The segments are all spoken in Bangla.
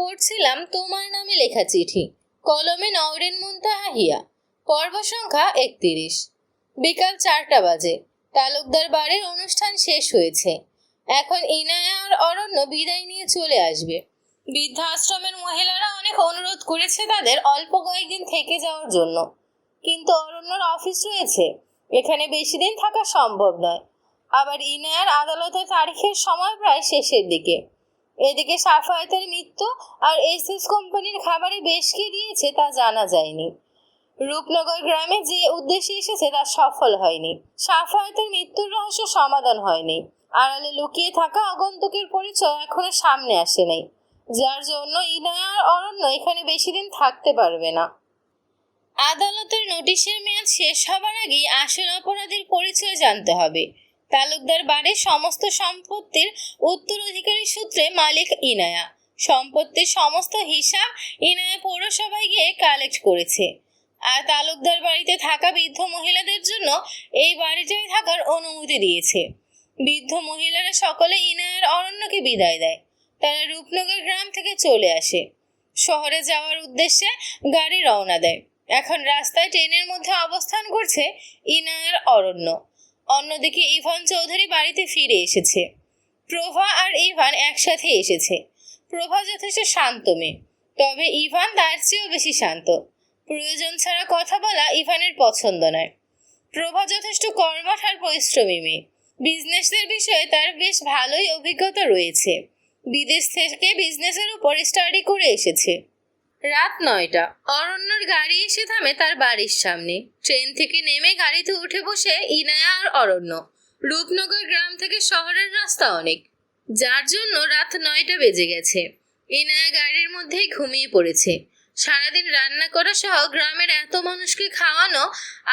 পড়ছিলাম তোমার নামে লেখা চিঠি, কলমে নওরিন মুনতাহা হিয়া। পর্ব সংখ্যা 31। বিকাল 4টা বাজে। তালুকদার বাড়ির অনুষ্ঠান শেষ হয়েছে। এখন ইনায়া আর অরণ্য বিদায় নিয়ে চলে আসবে। বৃদ্ধাশ্রমের মহিলারা অনেক অনুরোধ করেছে তাদের অল্প কয়েকদিন থেকে যাওয়ার জন্য, কিন্তু অরণ্যর অফিস রয়েছে, এখানে বেশি দিন থাকা সম্ভব নয়। আবার ইনায়ার আদালতের তারিখের সময় প্রায় শেষের দিকে। এদিকে সাফায়েতের মৃত্যু আর এসএস কোম্পানির খাবারে বেশ কি দিয়েছে তা জানা যায়নি। রূপনগর গ্রামে যে উদ্দেশ্যে এসেছে তা সফল হয়নি। সাফায়েতের মৃত্যুর রহস্য সমাধান হয়নি। আড়ালে লুকিয়ে থাকা আগন্তুকের পরিচয় এখনো সামনে আসে নাই, যার জন্য ইনায়া আর অরণ্য এখানে বেশি দিন থাকতে পারবে না। আদালতের নোটিশের মেয়াদ শেষ হবার আগেই আসল অপরাধীর পরিচয় জানতে হবে। তালুকদার বাড়ির সমস্ত সম্পত্তির উত্তরাধিকারী সূত্রে মালিক ইনায়া। সম্পত্তির সমস্ত হিসাব ইনায়া পৌরসভায় গিয়ে কালেক্ট করেছে। আর তালুকদার বাড়িতে থাকা বৃদ্ধ মহিলাদের জন্য এই বাড়িটায় থাকার অনুমতি দিয়েছে। বৃদ্ধ মহিলারা সকলে ইনায়ার অরণ্যকে বিদায় দেয়। তারা রূপনগর গ্রাম থেকে চলে আসে। শহরে যাওয়ার উদ্দেশ্যে গাড়ি রওনা দেয়। এখন রাস্তায় ট্রেনের মধ্যে অবস্থান করছে ইনায়ার অরণ্য। অন্যদিকে ইভান চৌধুরী বাড়িতে ফিরে এসেছে। প্রভা আর ইভান একসাথে এসেছে। প্রভা যথেষ্ট শান্ত মেয়ে, তবে ইভান তার চেয়েও বেশি শান্ত। প্রয়োজন ছাড়া কথা বলা ইভানের পছন্দ নয়। প্রভা যথেষ্ট কর্মঠ আর পরিশ্রমী মেয়ে। বিজনেসের বিষয়ে তার বেশ ভালোই অভিজ্ঞতা রয়েছে। বিদেশ থেকে বিজনেসের উপর স্টাডি করে এসেছে। রাত 9টা। অরণ্যর গাড়ি এসে থামে তার বাড়ির সামনে। ট্রেন থেকে নেমে গাড়িতে উঠে বসে ইনায়া আর অরণ্য। রূপনগর গ্রাম থেকে শহরের রাস্তা অনেক, যার জন্য রাত 9টা বেজে গেছে। ইনায়া গাড়ির মধ্যেই ঘুমিয়ে পড়েছে। সারাদিন রান্না করা সহ গ্রামের এত মানুষকে খাওয়ানো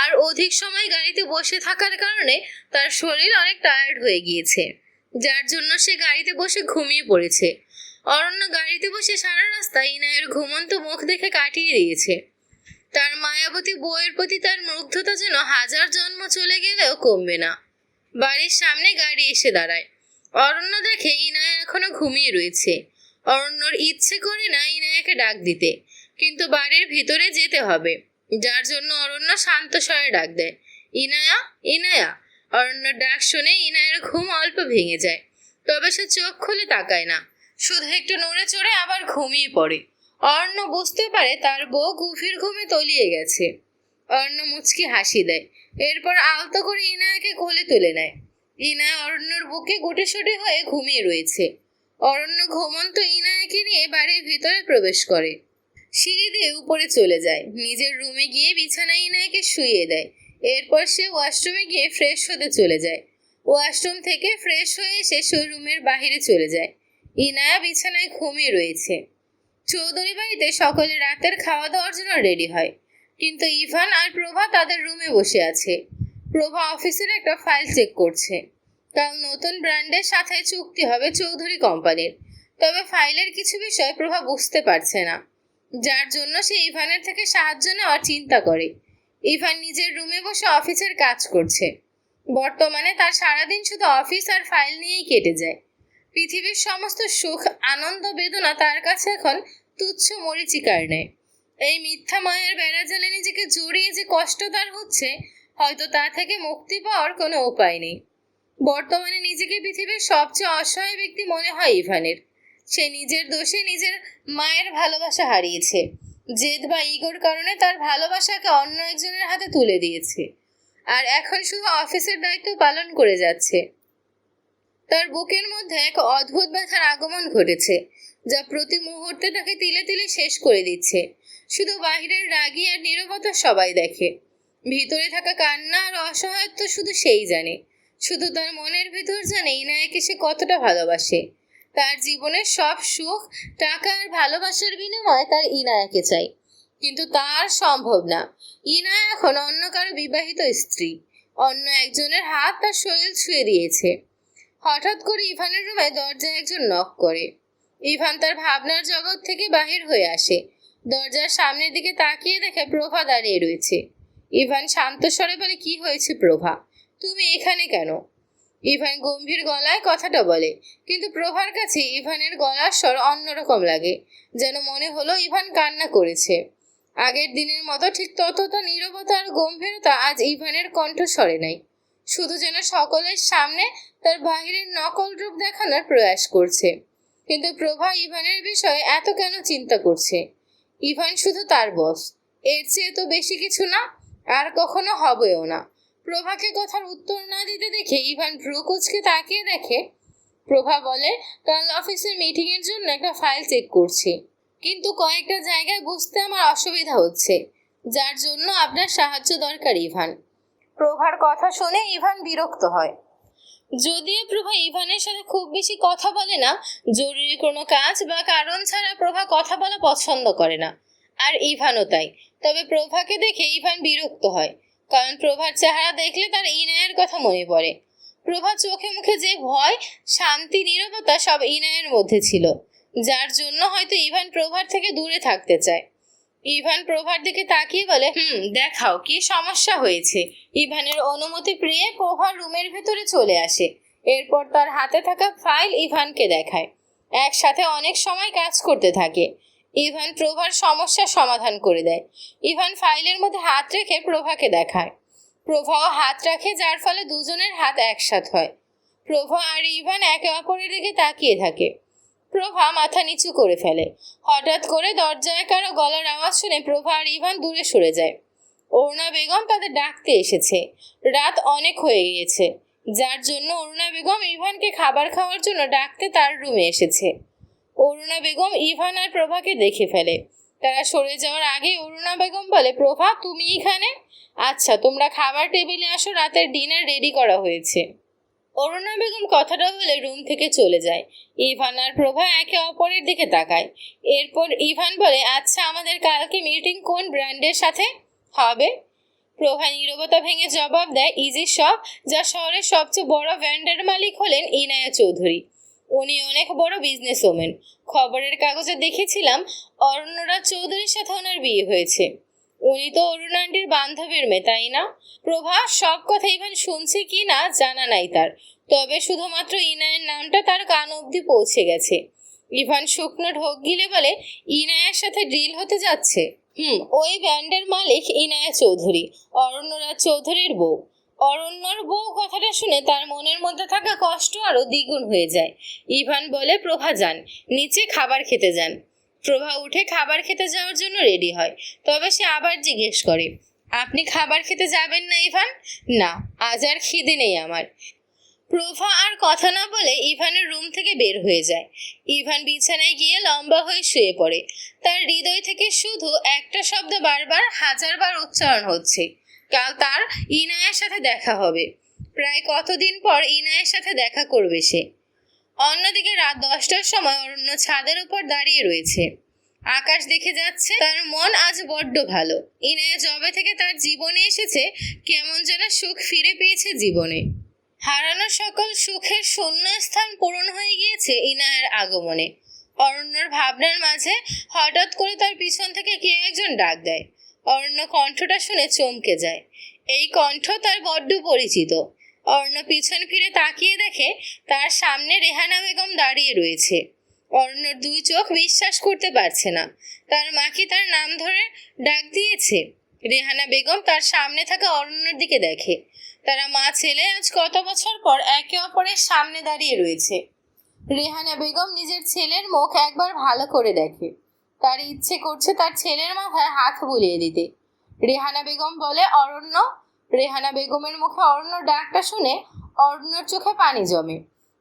আর অধিক সময় গাড়িতে বসে থাকার কারণে তার শরীর অনেক টায়ার্ড হয়ে গিয়েছে, যার জন্য সে গাড়িতে বসে ঘুমিয়ে পড়েছে। অরণ্য গাড়িতে বসে সারা রাস্তা ইনায়ের ঘুমন্ত মুখ দেখে কাটিয়ে দিয়েছে। তার মায়াবতী বউয়ের প্রতি তার মুগ্ধতা যেন হাজার জন্ম চলে গেলেও কমবে না। বাড়ির সামনে গাড়ি এসে দাঁড়ায়। অরণ্য দেখে ইনায়া এখনো ঘুমিয়ে রয়েছে। অরণ্যর ইচ্ছে করে না ইনায়াকে ডাক দিতে, কিন্তু বাড়ির ভিতরে যেতে হবে, যার জন্য অরণ্য শান্ত স্বরে ডাক দেয়, ইনায়া, ইনায়া। অরণ্যর ডাক শুনে ইনায়ের ঘুম অল্প ভেঙে যায়, তবে সে চোখ খুলে তাকায় না, শুধু একটু নড়ে চড়ে আবার ঘুমিয়ে পড়ে। অরণ্য বুঝতে পারে তার বউ গভীর ঘুমে তলিয়ে গেছে। অরণ্য মুচকি হাসি দেয়, এরপর আলতো করে ইনায়াকে কোলে তুলে নেয়। ইনায়া অরণ্যর বুকে গুটিসুটি হয়ে ঘুমিয়ে রয়েছে। অরণ্য ঘুমন্ত ইনায়াকে নিয়ে বাড়ির ভিতরে প্রবেশ করে। সিঁড়ি দিয়ে উপরে চলে যায়। নিজের রুমে গিয়ে বিছানায় ইনায়াকে শুইয়ে দেয়। এরপর সে ওয়াশরুমে গিয়ে ফ্রেশ হতে চলে যায়। ওয়াশরুম থেকে ফ্রেশ হয়ে এসে সে রুমের বাহিরে চলে যায়। ইনায়া বিছানায় ঘুমিয়ে রয়েছে। চৌধুরী বাড়িতে সকলে রাতের খাওয়া দাওয়ার জন্য রেডি হয়, কিন্তু ইভান আর প্রভা তাদের রুমে বসে আছে। প্রভা অফিসের একটা ফাইল চেক করছে। কাল নতুন ব্র্যান্ডের সাথে চুক্তি হবে চৌধুরী কোম্পানির, তবে ফাইলের কিছু বিষয় প্রভা বুঝতে পারছে না, যার জন্য সে ইভানের থেকে সাহায্য নেওয়ার চিন্তা করে। ইভান নিজের রুমে বসে অফিসের কাজ করছে। বর্তমানে তার সারাদিন শুধু অফিস আর ফাইল নিয়েই কেটে যায়। পৃথিবীর সমস্ত সুখ, আনন্দ, বেদনা তার কাছে এখন তুচ্ছ মরীচিকার নেয়। এই মিথ্যা মায়ের বেড়াজালে নিজেকে জড়িয়ে যে কষ্ট তার হচ্ছে, হয়তো তা থেকে মুক্তি পাওয়ার কোনো উপায় নেই। বর্তমানে নিজেকে পৃথিবীর সবচেয়ে অসহায় ব্যক্তি মনে হয় ইভানের। সে নিজের দোষে নিজের মায়ের ভালোবাসা হারিয়েছে। জেদ বা ইগোর কারণে তার ভালোবাসাকে অন্য একজনের হাতে তুলে দিয়েছে, আর এখন শুধু অফিসের দায়িত্ব পালন করে যাচ্ছে। তার বুকের মধ্যে এক অদ্ভুত ব্যথার আগমন ঘটেছে, যা প্রতি মুহূর্তে তাকে তিলে তিলে শেষ করে দিচ্ছে। শুধু বাহিরের রাগী আর নীরবতা সবাই দেখে, ভিতরে থাকা কান্না আর অসহায়ত্ব শুধু সেই জানে। শুধু তার মনের ভিতর জানে ইনায়াকে সে কতটা ভালোবাসে। তার জীবনের সব সুখ, টাকা আর ভালোবাসার বিনিময়ে তার ইনায়াকে চাই, কিন্তু তার সম্ভব না। ইনায়া এখন অন্য কারো বিবাহিত স্ত্রী। অন্য একজনের হাত তার শরীর ছুঁয়ে দিয়েছে। হঠাৎ করে ইভানের রুমে দরজায় একজন নক করে। ইভান তার ভাবনার জগৎ থেকে বাহির হয়ে আসে। দরজার সামনের দিকে তাকিয়ে দেখে প্রভা দাঁড়িয়ে রয়েছে। ইভান শান্ত স্বরে বলে, কি হয়েছে প্রভা, তুমি এখানে কেন? ইভান গম্ভীর গলায় কথাটা বলে, কিন্তু প্রভার কাছে ইভানের গলার স্বর অন্যরকম লাগে, যেন মনে হলো ইভান কান্না করেছে। আগের দিনের মতো ঠিক ততটা নীরবতা আর গম্ভীরতা আজ ইভানের কণ্ঠস্বরে নাই, শুধু যেন সকলের সামনে তার বাহিরের নকল রূপ দেখানোর প্রয়াস করছে। কিন্তু প্রভা ইভানের বিষয়ে এত কেন চিন্তা করছে? ইভান শুধু তার বস, এর চেয়ে তো বেশি কিছু না, আর কখনো হবেও না। প্রভাকে কথার উত্তর না দিতে দেখে ইভান ভ্রু কুঁচকে তাকিয়ে দেখে। প্রভা বলে, কাল অফিসের মিটিং এর জন্য একটা ফাইল চেক করছি, কিন্তু কয়েকটা জায়গায় বুঝতে আমার অসুবিধা হচ্ছে, যার জন্য আপনার সাহায্য দরকার ইভান। প্রভার কথা শুনে ইভান বিরক্ত হয়। যদিও প্রভা ইভানের সাথে খুব বেশি কথা বলে না, জরুরি কোনো কাজ বা কারণ ছাড়া প্রভা কথা বলা পছন্দ করে না, আর ইভানও তাই। তবে প্রভাকে দেখে ইভান বিরক্ত হয়, কারণ প্রভার চেহারা দেখলে তার ইনায়ের কথা মনে পড়ে। প্রভা চোখে মুখে যে ভয়, শান্তি, নীরবতা সব ইনায়ের মধ্যে ছিল, যার জন্য হয়তো ইভান প্রভার থেকে দূরে থাকতে চায়। ইভান প্রভার দিকে তাকিয়ে বলে, দেখাও কি সমস্যা হয়েছে। ইভানের অনুমতি পেয়ে প্রভা রুমের ভেতরে চলে আসে। এরপর তার হাতে থাকা ফাইল ইভানকে দেখায়। একসাথে অনেক সময় কাজ করতে থাকে। ইভান প্রভার সমস্যার সমাধান করে দেয়। ইভান ফাইলের মধ্যে হাত রেখে প্রভাকে দেখায়। প্রভাও হাত রাখে, যার ফলে দুজনের হাত একসাথে হয়। প্রভা আর ইভান একে অপরের দিকে তাকিয়ে থাকে। প্রভা মাথা নিচু করে ফেলে। হঠাৎ করে দরজায় কারো গলার আওয়াজ শুনে প্রভা আর ইভান দূরে সরে যায়। অরুণা বেগম তাদের ডাকতে এসেছে। রাত অনেক হয়ে গিয়েছে, যার জন্য অরুণা বেগম ইভানকে খাবার খাওয়ার জন্য ডাকতে তার রুমে এসেছে। অরুণা বেগম ইভান আর প্রভাকে দেখে ফেলে। তারা সরে যাওয়ার আগে অরুণা বেগম বলে, প্রভা তুমি এখানে? আচ্ছা, তোমরা খাবার টেবিলে আসো, রাতের ডিনার রেডি করা হয়েছে। অরুণা বেগম কথাটা বলে রুম থেকে চলে যায়। ইভান আর প্রভা একে অপরের দিকে তাকায়। এরপর ইভান বলে, আচ্ছা, আমাদের কালকে মিটিং কোন ব্র্যান্ডের সাথে হবে? প্রভা নীরবতা ভেঙে জবাব দেয়, ইজি শপ, যা শহরের সবচেয়ে বড় ব্র্যান্ডের মালিক হলেন ইনায়া চৌধুরী। উনি অনেক বড় বিজনেস ওমেন। খবরের কাগজে দেখেছিলাম অরণ্যরাজ চৌধুরীর সাথে ওনার বিয়ে হয়েছে। উনি তো অরুণ আন্টির বান্ধবীর মেয়ে, তাই না? প্রভা সব কথা ইভান শুনছে কি না জানা নাই তার, তবে শুধুমাত্র ইনায়ের নামটা তার কান অবধি পৌঁছে গেছে। ইভান শুকনো ঢোক গিলে বলে, ইনায়ের সাথে ড্রিল হতে যাচ্ছে? ওই ব্যান্ডের মালিক ইনায়া চৌধুরী, অরণ্যরাজ চৌধুরীর বউ। অরণ্যর বউ কথাটা শুনে তার মনের মধ্যে থাকা কষ্ট আরো দ্বিগুণ হয়ে যায়। ইভান বলে, প্রভা যান, নিচে খাবার খেতে যান। প্রভা উঠে খাবার খেতে যাওয়ার জন্য রেডি হয়, তবে সে আবার জিজ্ঞেস করে, আপনি খাবার খেতে যাবেন না ইভান? না, আজ আর খিদে নেই আমার। প্রভা আর কথা না বলে ইভানের রুম থেকে বের হয়ে যায়। ইভান বিছানায় গিয়ে লম্বা হয়ে শুয়ে পড়ে। তার হৃদয় থেকে শুধু একটা শব্দ বারবার হাজারবার উচ্চারণ হচ্ছে, কাল তার ইনায়ের সাথে দেখা হবে। প্রায় কতদিন পর ইনায়ের সাথে দেখা করবে সে। অন্যদিকে রাত 10টার সময় অরণ্য ছাদের উপর দাঁড়িয়ে রয়েছে, আকাশ দেখে যাচ্ছে। তার মন আজ বড্ড ভালো। ইনায়া যবে থেকে তার জীবনে এসেছে, কেমন যেন সুখ ফিরে পেয়েছে জীবনে। হারানো সকল সুখের শূন্য স্থান পূরণ হয়ে গিয়েছে ইনায়ার আগমনে। অরণ্যর ভাবনার মাঝে হঠাৎ করে তার পিছন থেকে কেউ একজন ডাক দেয়। অরণ্য কণ্ঠটা শুনে চমকে যায়। এই কণ্ঠ তার বড্ড পরিচিত। অরণ্য পিছন ফিরে তাকিয়ে দেখে তার সামনে রেহানা বেগম দাঁড়িয়ে রয়েছে। অরণ্যর দুই চোখ বিশ্বাস করতে পারছে না, তার মা কি তার নাম ধরে ডাক দিয়েছে। রেহানা বেগম তার সামনে থাকা অরণ্যর দিকে দেখে। তারা মা ছেলে আজ কত বছর পর একে অপরের সামনে দাঁড়িয়ে রয়েছে। রেহানা বেগম নিজের ছেলের মুখ একবার ভালো করে দেখে। তার ইচ্ছে করছে তার ছেলের মাথায় হাত বুলিয়ে দিতে। রেহানা বেগম বলে, অরণ্য। রেহানা বেগমের মুখে অরণ্য ডাকটা শুনে অরণ্যর চোখে পানি জমে।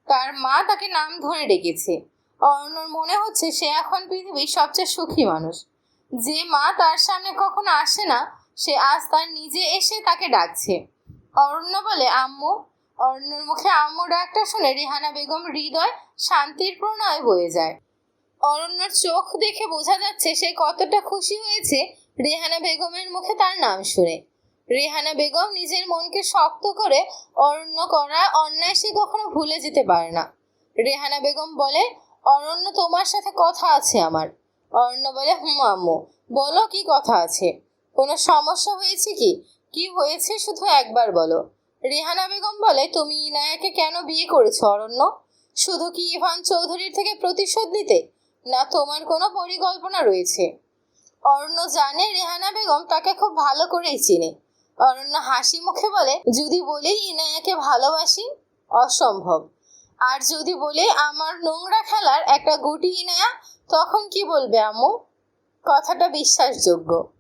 তার মা তাকে নাম ধরে ডেকেছে। অরণ্যর মনে হচ্ছে সে এখন পৃথিবীর সবচেয়ে সুখী মানুষ। যে মা তার সামনে কখনো আসে না, সে আজ তার নিজে এসে তাকে ডাকছে। অরণ্য বলে, আম্মু। অরণ্যর মুখে আম্মু ডাকটা শুনে রেহানা বেগম হৃদয় শান্তির প্রণয় বয়ে যায়। অরণ্যর চোখ দেখে বোঝা যাচ্ছে সে কতটা খুশি হয়েছে রেহানা বেগমের মুখে তার নাম শুনে। রেহানা বেগম নিজের মনকে শক্ত করে অরণ্য করা অন্যায় সে কখনো ভুলে যেতে পারে না। রেহানা বেগম বলে, অরণ্য, তোমার সাথে কথা আছে আমার। অরণ্য বলে, আম্মু, বলো কি কথা আছে? কোনো সমস্যা হয়েছে কি? কি হয়েছে শুধু একবার বলো। রেহানা বেগম বলে, তুমি ইনায়াকে কেন বিয়ে করেছো অরণ্য? শুধু কি ইভান চৌধুরীর থেকে প্রতিশোধ নিতে, না তোমার কোনো পরিকল্পনা রয়েছে? অরণ্য জানে রেহানা বেগম তাকে খুব ভালো করেই চিনে। অরণ্য হাসি মুখে বলে, যদি বলি ইনায়াকে ভালোবাসি, অসম্ভব। আর যদি বলি আমার নোংরা খেলার একটা গুটি ইনায়া, তখন কি বলবে আম্মু? কথাটা বিশ্বাসযোগ্য।